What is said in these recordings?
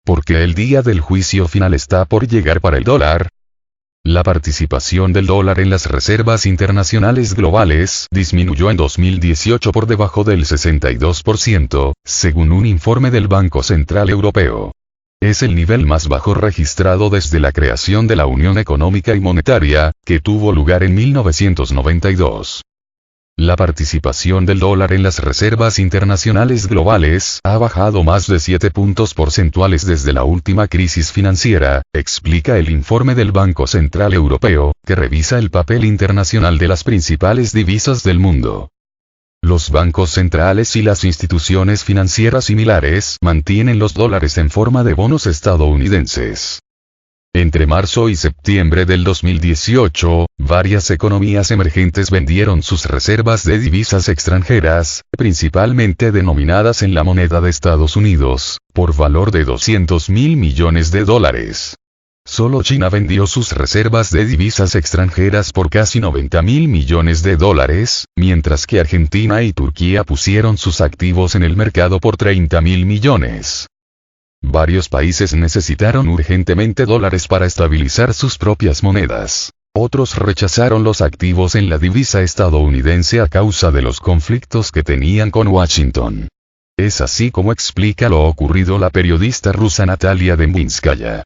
Porque el día del juicio final está por llegar para el dólar. La participación del dólar en las reservas internacionales globales disminuyó en 2018 por debajo del 62%, según un informe del Banco Central Europeo. Es el nivel más bajo registrado desde la creación de la Unión Económica y Monetaria, que tuvo lugar en 1992. La participación del dólar en las reservas internacionales globales ha bajado más de 7 puntos porcentuales desde la última crisis financiera, explica el informe del Banco Central Europeo, que revisa el papel internacional de las principales divisas del mundo. Los bancos centrales y las instituciones financieras similares mantienen los dólares en forma de bonos estadounidenses. Entre marzo y septiembre del 2018, varias economías emergentes vendieron sus reservas de divisas extranjeras, principalmente denominadas en la moneda de Estados Unidos, por valor de $200.000 millones. Solo China vendió sus reservas de divisas extranjeras por casi $90.000 millones, mientras que Argentina y Turquía pusieron sus activos en el mercado por $30.000 millones. Varios países necesitaron urgentemente dólares para estabilizar sus propias monedas. Otros rechazaron los activos en la divisa estadounidense a causa de los conflictos que tenían con Washington. Es así como explica lo ocurrido la periodista rusa Natalia Dembinskaya.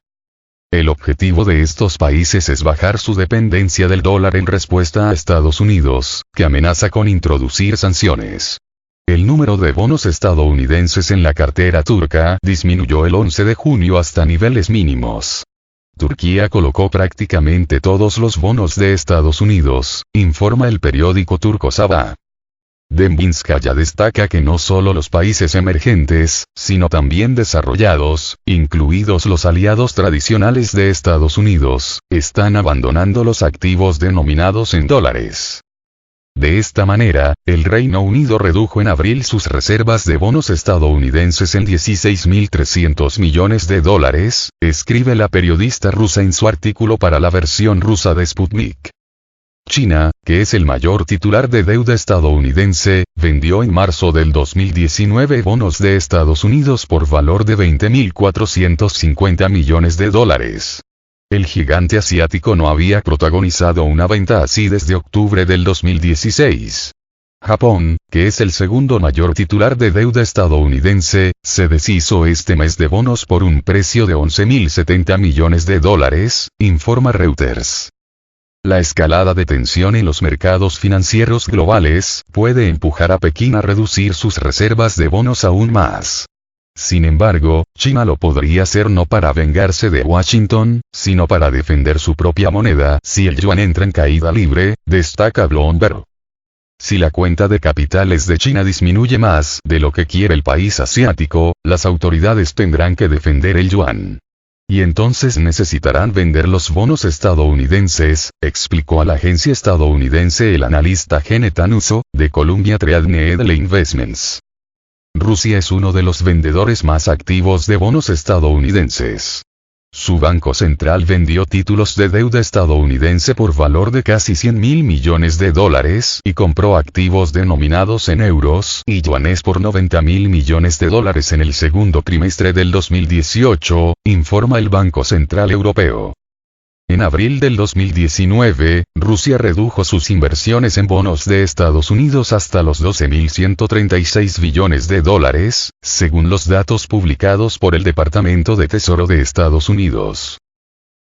El objetivo de estos países es bajar su dependencia del dólar en respuesta a Estados Unidos, que amenaza con introducir sanciones. El número de bonos estadounidenses en la cartera turca disminuyó el 11 de junio hasta niveles mínimos. Turquía colocó prácticamente todos los bonos de Estados Unidos, informa el periódico turco Sabah. Dembinskaya destaca que no solo los países emergentes, sino también desarrollados, incluidos los aliados tradicionales de Estados Unidos, están abandonando los activos denominados en dólares. De esta manera, el Reino Unido redujo en abril sus reservas de bonos estadounidenses en $16.300 millones, escribe la periodista rusa en su artículo para la versión rusa de Sputnik. China, que es el mayor titular de deuda estadounidense, vendió en marzo del 2019 bonos de Estados Unidos por valor de $20.450 millones. El gigante asiático no había protagonizado una venta así desde octubre del 2016. Japón, que es el segundo mayor titular de deuda estadounidense, se deshizo este mes de bonos por un precio de $11.070 millones, informa Reuters. La escalada de tensión en los mercados financieros globales puede empujar a Pekín a reducir sus reservas de bonos aún más. Sin embargo, China lo podría hacer no para vengarse de Washington, sino para defender su propia moneda si el yuan entra en caída libre, destaca Bloomberg. Si la cuenta de capitales de China disminuye más de lo que quiere el país asiático, las autoridades tendrán que defender el yuan. Y entonces necesitarán vender los bonos estadounidenses, explicó a la agencia estadounidense el analista Gene Tanuso, de Columbia Threadneedle Investments. Rusia es uno de los vendedores más activos de bonos estadounidenses. Su banco central vendió títulos de deuda estadounidense por valor de casi $100.000 millones y compró activos denominados en euros y yuanes por $90.000 millones en el segundo trimestre del 2018, informa el Banco Central Europeo. En abril del 2019, Rusia redujo sus inversiones en bonos de Estados Unidos hasta los $12.136 billones, según los datos publicados por el Departamento de Tesoro de Estados Unidos.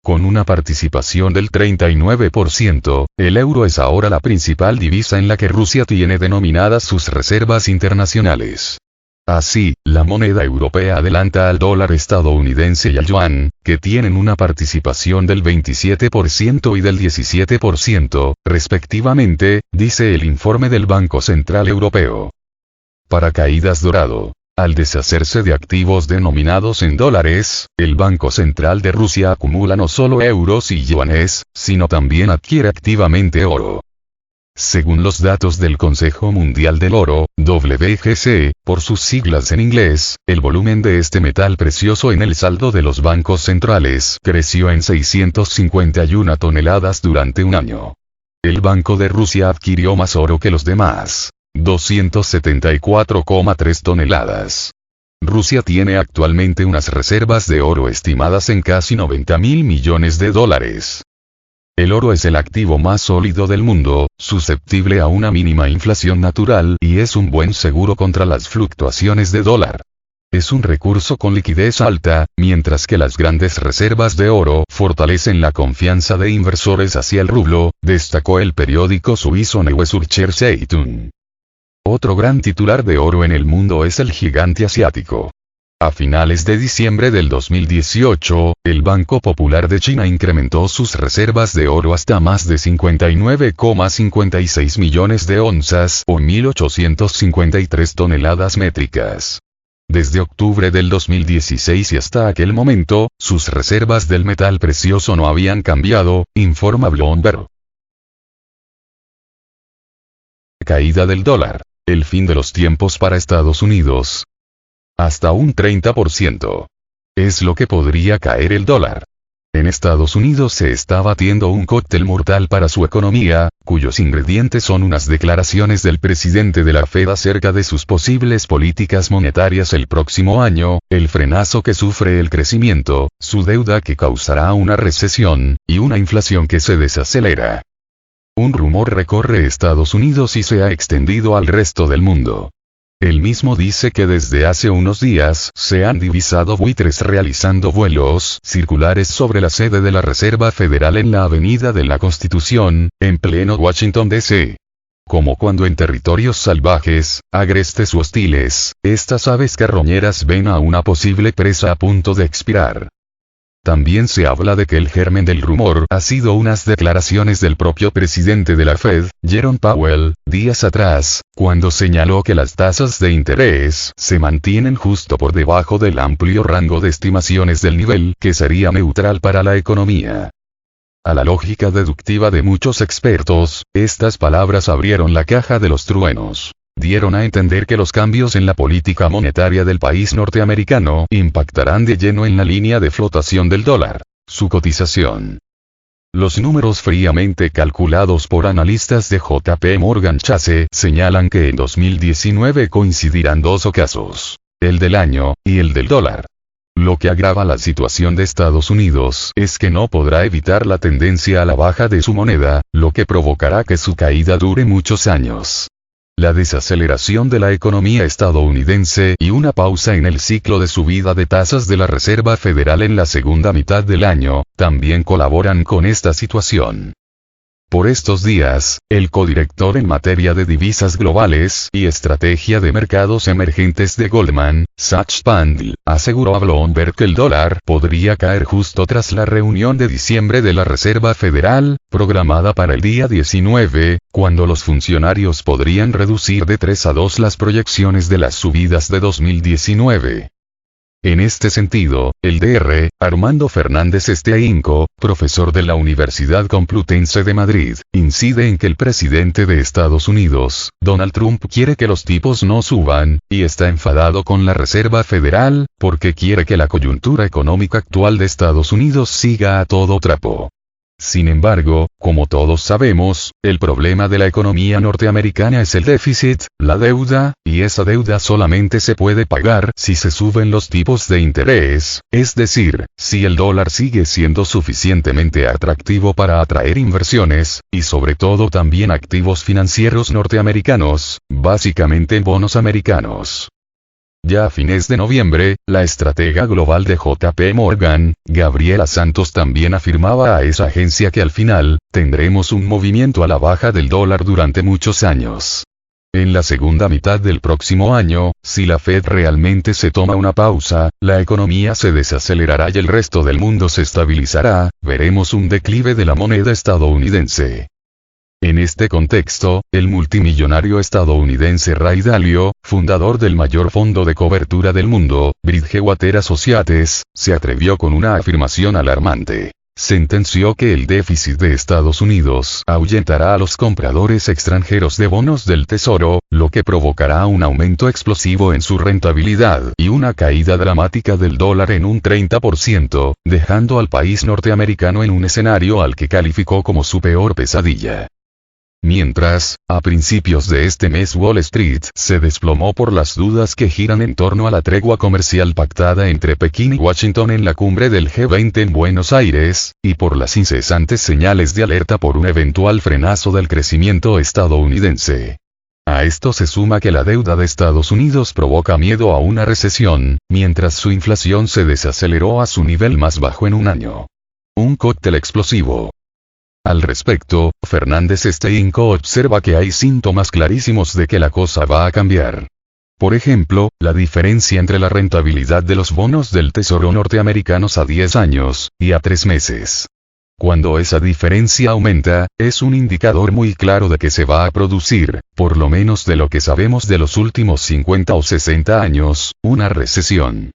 Con una participación del 39%, el euro es ahora la principal divisa en la que Rusia tiene denominadas sus reservas internacionales. Así, la moneda europea adelanta al dólar estadounidense y al yuan, que tienen una participación del 27% y del 17%, respectivamente, dice el informe del Banco Central Europeo. Paracaídas dorado. Al deshacerse de activos denominados en dólares, el Banco Central de Rusia acumula no solo euros y yuanes, sino también adquiere activamente oro. Según los datos del Consejo Mundial del Oro, WGC, por sus siglas en inglés, el volumen de este metal precioso en el saldo de los bancos centrales creció en 651 toneladas durante un año. El Banco de Rusia adquirió más oro que los demás, 274,3 toneladas. Rusia tiene actualmente unas reservas de oro estimadas en casi 90.000 millones de dólares. El oro es el activo más sólido del mundo, susceptible a una mínima inflación natural y es un buen seguro contra las fluctuaciones de dólar. Es un recurso con liquidez alta, mientras que las grandes reservas de oro fortalecen la confianza de inversores hacia el rublo, destacó el periódico suizo Neue Zürcher Zeitung. Otro gran titular de oro en el mundo es el gigante asiático. A finales de diciembre del 2018, el Banco Popular de China incrementó sus reservas de oro hasta más de 59,56 millones de onzas o 1.853 toneladas métricas. Desde octubre del 2016 y hasta aquel momento, sus reservas del metal precioso no habían cambiado, informa Bloomberg. Caída del dólar. El fin de los tiempos para Estados Unidos. Hasta un 30%. Es lo que podría caer el dólar. En Estados Unidos se está batiendo un cóctel mortal para su economía, cuyos ingredientes son unas declaraciones del presidente de la Fed acerca de sus posibles políticas monetarias el próximo año, el frenazo que sufre el crecimiento, su deuda que causará una recesión, y una inflación que se desacelera. Un rumor recorre Estados Unidos y se ha extendido al resto del mundo. Él mismo dice que desde hace unos días se han divisado buitres realizando vuelos circulares sobre la sede de la Reserva Federal en la Avenida de la Constitución, en pleno Washington D.C. Como cuando en territorios salvajes, agrestes u hostiles, estas aves carroñeras ven a una posible presa a punto de expirar. También se habla de que el germen del rumor ha sido unas declaraciones del propio presidente de la Fed, Jerome Powell, días atrás, cuando señaló que las tasas de interés se mantienen justo por debajo del amplio rango de estimaciones del nivel que sería neutral para la economía. A la lógica deductiva de muchos expertos, estas palabras abrieron la caja de los truenos. Dieron a entender que los cambios en la política monetaria del país norteamericano impactarán de lleno en la línea de flotación del dólar, su cotización. Los números fríamente calculados por analistas de JP Morgan Chase señalan que en 2019 coincidirán dos ocasos, el del año, y el del dólar. Lo que agrava la situación de Estados Unidos es que no podrá evitar la tendencia a la baja de su moneda, lo que provocará que su caída dure muchos años. La desaceleración de la economía estadounidense y una pausa en el ciclo de subida de tasas de la Reserva Federal en la segunda mitad del año, también colaboran con esta situación. Por estos días, el codirector en materia de divisas globales y estrategia de mercados emergentes de Goldman Sachs Pandl, aseguró a Bloomberg que el dólar podría caer justo tras la reunión de diciembre de la Reserva Federal, programada para el día 19, cuando los funcionarios podrían reducir de 3 a 2 las proyecciones de las subidas de 2019. En este sentido, el Dr. Armando Fernández Esteinco, profesor de la Universidad Complutense de Madrid, incide en que el presidente de Estados Unidos, Donald Trump, quiere que los tipos no suban, y está enfadado con la Reserva Federal, porque quiere que la coyuntura económica actual de Estados Unidos siga a todo trapo. Sin embargo, como todos sabemos, el problema de la economía norteamericana es el déficit, la deuda, y esa deuda solamente se puede pagar si se suben los tipos de interés, es decir, si el dólar sigue siendo suficientemente atractivo para atraer inversiones, y sobre todo también activos financieros norteamericanos, básicamente bonos americanos. Ya a fines de noviembre, la estratega global de JP Morgan, Gabriela Santos, también afirmaba a esa agencia que al final, tendremos un movimiento a la baja del dólar durante muchos años. En la segunda mitad del próximo año, si la Fed realmente se toma una pausa, la economía se desacelerará y el resto del mundo se estabilizará, veremos un declive de la moneda estadounidense. En este contexto, el multimillonario estadounidense Ray Dalio, fundador del mayor fondo de cobertura del mundo, Bridgewater Associates, se atrevió con una afirmación alarmante. Sentenció que el déficit de Estados Unidos ahuyentará a los compradores extranjeros de bonos del Tesoro, lo que provocará un aumento explosivo en su rentabilidad y una caída dramática del dólar en un 30%, dejando al país norteamericano en un escenario al que calificó como su peor pesadilla. Mientras, a principios de este mes Wall Street se desplomó por las dudas que giran en torno a la tregua comercial pactada entre Pekín y Washington en la cumbre del G20 en Buenos Aires, y por las incesantes señales de alerta por un eventual frenazo del crecimiento estadounidense. A esto se suma que la deuda de Estados Unidos provoca miedo a una recesión, mientras su inflación se desaceleró a su nivel más bajo en un año. Un cóctel explosivo. Al respecto, Fernández Steinko observa que hay síntomas clarísimos de que la cosa va a cambiar. Por ejemplo, la diferencia entre la rentabilidad de los bonos del Tesoro norteamericanos a 10 años, y a 3 meses. Cuando esa diferencia aumenta, es un indicador muy claro de que se va a producir, por lo menos de lo que sabemos de los últimos 50 o 60 años, una recesión.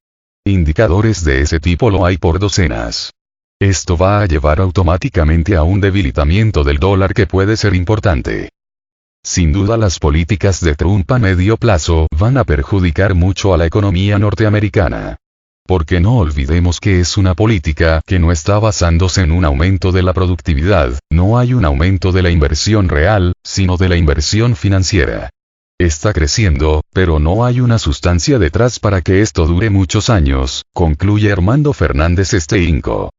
Indicadores de ese tipo lo hay por docenas. Esto va a llevar automáticamente a un debilitamiento del dólar que puede ser importante. Sin duda las políticas de Trump a medio plazo van a perjudicar mucho a la economía norteamericana. Porque no olvidemos que es una política que no está basándose en un aumento de la productividad, no hay un aumento de la inversión real, sino de la inversión financiera. Está creciendo, pero no hay una sustancia detrás para que esto dure muchos años, concluye Armando Fernández Steinko.